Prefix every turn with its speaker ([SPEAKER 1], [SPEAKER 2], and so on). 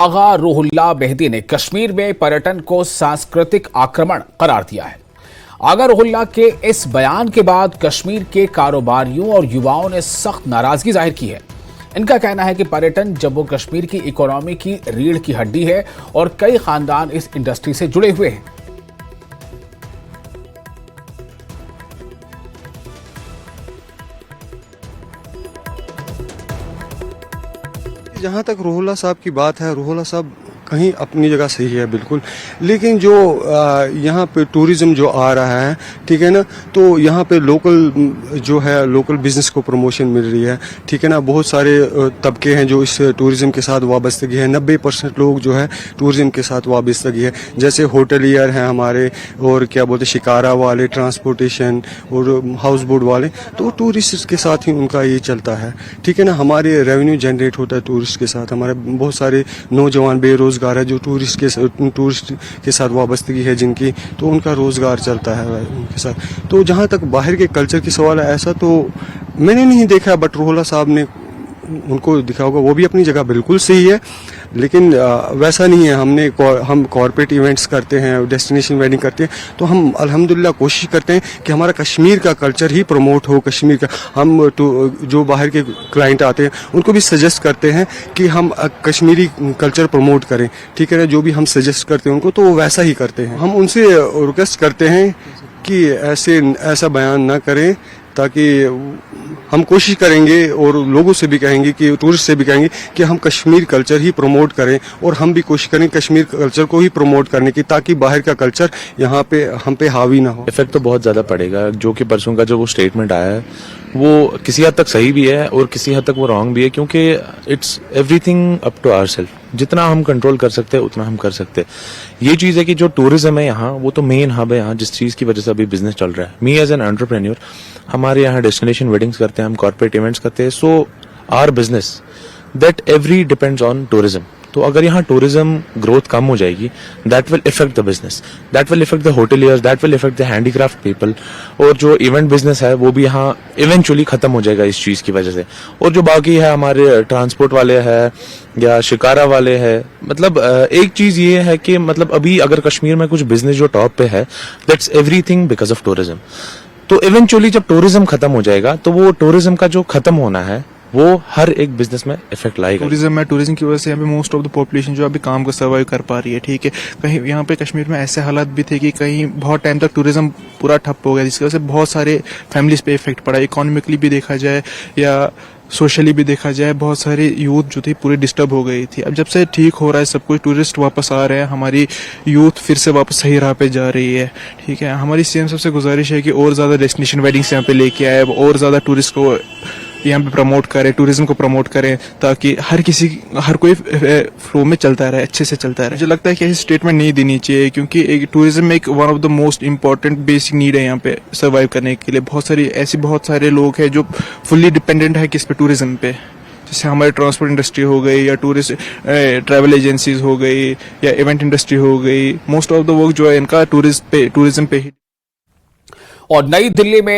[SPEAKER 1] आगा रूहुल्लाह मेहदी ने कश्मीर में पर्यटन को सांस्कृतिक आक्रमण करार दिया है। आगा रूहुल्लाह के इस बयान के बाद कश्मीर के कारोबारियों और युवाओं ने सख्त नाराजगी जाहिर की है। इनका कहना है कि पर्यटन जम्मू कश्मीर की इकोनॉमी की रीढ़ की हड्डी है और कई खानदान इस इंडस्ट्री से जुड़े हुए हैं।
[SPEAKER 2] जहाँ तक रूहुल्लाह साहब की बात है, रूहुल्लाह साहब कहीं अपनी जगह सही है बिल्कुल, लेकिन जो यहाँ पे टूरिज़्म जो आ रहा है, ठीक है ना, तो यहाँ पे लोकल जो है लोकल बिजनेस को प्रमोशन मिल रही है, ठीक है ना। बहुत सारे तबके हैं जो इस टूरिज़्म के साथ वाबस्तगी है। 90% लोग जो है टूरिज़्म के साथ वाबस्तगी है, जैसे होटलियर हैं हमारे, और क्या बोलते शिकारा वाले, ट्रांसपोर्टेशन और हाउस बोट वाले, तो टूरिस्ट के साथ ही उनका ये चलता है, ठीक है ना। हमारे रेवेन्यू जनरेट होता है टूरिस्ट के साथ। हमारे बहुत सारे नौजवान बेरोज़गार है जो टूरिस्ट के साथ वाबस्तगी है जिनकी, तो उनका रोज़गार चलता है उनके साथ। तो जहाँ तक बाहर के कल्चर की सवाल है, ऐसा तो मैंने नहीं देखा, बट रूहुल्लाह साहब ने उनको दिखा होगा, वो भी अपनी जगह बिल्कुल सही है, लेकिन वैसा नहीं है। हम कॉर्पोरेट इवेंट्स करते हैं, डेस्टिनेशन वेडिंग करते हैं, तो हम अल्हम्दुलिल्लाह कोशिश करते हैं कि हमारा कश्मीर का कल्चर ही प्रमोट हो। कश्मीर का हम जो बाहर के क्लाइंट आते हैं उनको भी सजेस्ट करते हैं कि हम कश्मीरी कल्चर प्रमोट करें, ठीक है ना। जो भी हम सजेस्ट करते हैं उनको, तो वो वैसा ही करते हैं। हम उनसे रिक्वेस्ट करते हैं कि ऐसा बयान ना करें, ताकि हम कोशिश करेंगे और लोगों से भी कहेंगे कि टूरिस्ट से भी कहेंगे कि हम कश्मीर कल्चर ही प्रमोट करें, और हम भी कोशिश करें कश्मीर कल्चर को ही प्रमोट करने की, ताकि बाहर का कल्चर यहाँ पे हम पे हावी ना हो।
[SPEAKER 3] इफेक्ट तो बहुत ज्यादा पड़ेगा। जो कि परसों का जो वो स्टेटमेंट आया है वो किसी हद तक सही भी है और किसी हद तक वो रॉन्ग भी है, क्योंकि it's everything up to ourself. जितना हम कंट्रोल कर सकते हैं उतना हम कर सकते हैं। ये चीज है कि जो टूरिज्म है यहाँ, वो तो मेन हब है यहाँ, जिस चीज की वजह से अभी बिजनेस चल रहा है। मी एज एन एंटरप्रेन्योर, हमारे यहाँ डेस्टिनेशन वेडिंग्स करते हैं, हम कॉर्पोरेट इवेंट्स करते हैं, so our business that every depends on tourism. तो अगर यहाँ टूरिज्म ग्रोथ कम हो जाएगी, that will affect the business, that will affect the hoteliers, that will affect the handicraft people, और जो इवेंट बिजनेस है वो भी यहाँ इवेंचुअली खत्म हो जाएगा इस चीज की वजह से। और जो बाकी है हमारे ट्रांसपोर्ट वाले हैं या शिकारा वाले हैं, मतलब एक चीज ये है कि मतलब अभी अगर कश्मीर में कुछ बिजनेस जो टॉप पे है, that's everything because of tourism. तो इवेंचुअली जब टूरिज्म खत्म हो जाएगा, तो वो टूरिज्म का जो खत्म होना है वो हर एक बिजनेस में इफेक्ट लाएगा।
[SPEAKER 4] टूरिज्म की वजह से यहाँ पे मोस्ट ऑफ द पॉपुलेशन जो अभी काम को सर्वाइव कर पा रही है, ठीक है। कहीं यहाँ पे कश्मीर में ऐसे हालात भी थे कि कहीं बहुत टाइम तक टूरिज्म पूरा ठप हो गया, जिसकी वजह से बहुत सारे फैमिलीज पे इफेक्ट पड़ा। इकोनॉमिकली भी देखा जाए या सोशली भी देखा जाए, बहुत सारी यूथ जो थी पूरी डिस्टर्ब हो गई थी। अब जब से ठीक हो रहा है सब कुछ, टूरिस्ट वापस आ रहे हैं, हमारी यूथ फिर से वापस सही राह पे जा रही है, ठीक है। हमारी सीएम साहब से गुजारिश है कि और ज़्यादा डेस्टिनेशन वेडिंग्स यहाँ पे लेके आए, और ज़्यादा टूरिस्ट को यहाँ पे प्रमोट करें, टूरिज्म को प्रमोट करें, ताकि हर कोई फ्लो में चलता रहे, अच्छे से चलता रहे। मुझे लगता है कि ऐसी स्टेटमेंट नहीं देनी चाहिए, क्योंकि एक टूरिज्म में एक one of the most important basic need है यहाँ पे सर्वाइव करने के लिए। बहुत सारे लोग हैं जो फुल्ली डिपेंडेंट है किस पे, टूरिज्म पे। जैसे हमारी ट्रांसपोर्ट इंडस्ट्री हो गई, या टूरिस्ट ट्रैवल एजेंसीज हो गई, या इवेंट इंडस्ट्री हो गई। मोस्ट ऑफ द वर्क जो है इनका टूरिज्म पे ही।
[SPEAKER 1] और नई दिल्ली में